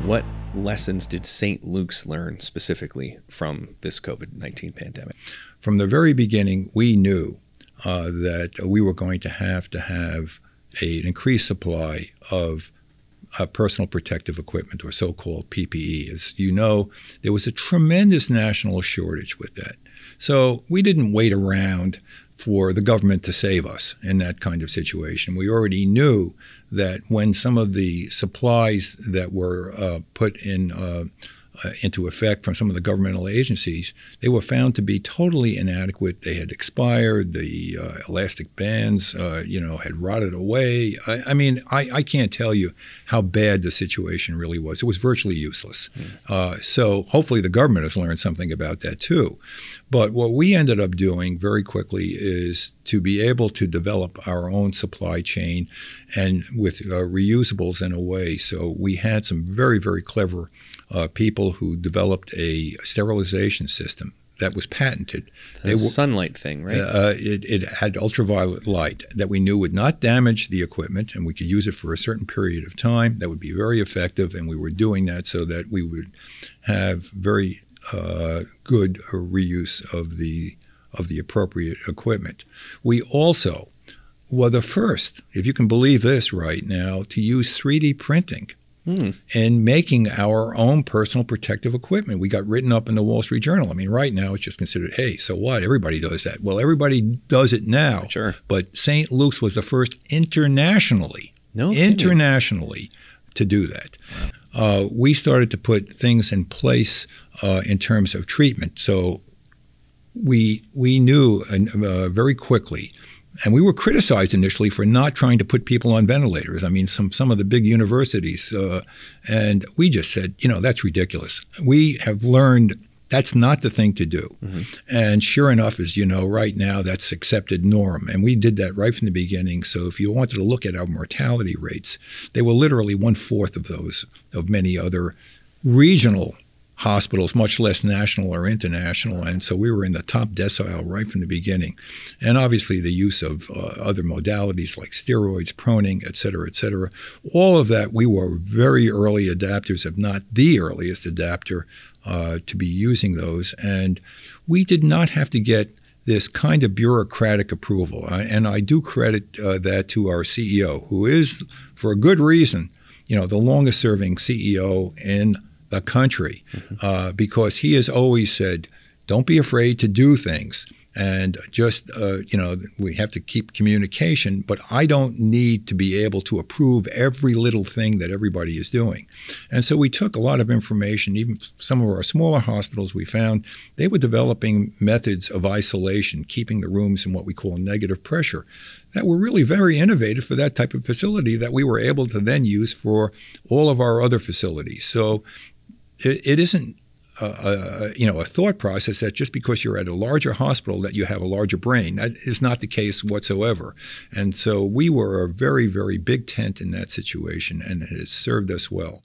What lessons did St. Luke's learn specifically from this COVID-19 pandemic? From the very beginning, we knew that we were going to have an increased supply of personal protective equipment, or so-called PPE. As you know, there was a tremendous national shortage with that. So we didn't wait around for the government to save us in that kind of situation. We already knew that when some of the supplies that were put into effect from some of the governmental agencies, they were found to be totally inadequate. They had expired. The elastic bands, had rotted away. I can't tell you how bad the situation really was. It was virtually useless. So hopefully the government has learned something about that too. But what we ended up doing very quickly is to be able to develop our own supply chain and with reusables in a way. So we had some very, very clever people who developed a sterilization system that was patented. The sunlight thing, right? It had ultraviolet light that we knew would not damage the equipment, and we could use it for a certain period of time. That would be very effective, and we were doing that so that we would have very good reuse of the appropriate equipment. We also were the first, if you can believe this right now, to use 3D printing in making our own personal protective equipment. We got written up in the Wall Street Journal. I mean, right now it's just considered, hey, so what? Everybody does that. Well, everybody does it now. Sure. But St. Luke's was the first internationally to do that. Wow. We started to put things in place in terms of treatment. So we knew very quickly. And we were criticized initially for not trying to put people on ventilators. I mean, some of the big universities. And we just said, that's ridiculous. We have learned that's not the thing to do. Mm-hmm. And sure enough, as you know, right now, that's accepted norm. And we did that right from the beginning. So if you wanted to look at our mortality rates, they were literally 1/4 of those of many other regional hospitals, much less national or international. And so we were in the top decile right from the beginning. And obviously the use of other modalities like steroids, proning, et cetera, all of that, we were very early adapters, if not the earliest adapter to be using those. And we did not have to get this kind of bureaucratic approval. And I do credit that to our CEO, who is, for a good reason, the longest serving CEO in the country, because he has always said, don't be afraid to do things. And just, we have to keep communication, but I don't need to be able to approve every little thing that everybody is doing. And so we took a lot of information. Even some of our smaller hospitals, we found they were developing methods of isolation, keeping the rooms in what we call negative pressure, that were really very innovative for that type of facility that we were able to then use for all of our other facilities. So it isn't a thought process that just because you're at a larger hospital that you have a larger brain. That is not the case whatsoever. And so we were a very, very big tent in that situation, and it has served us well.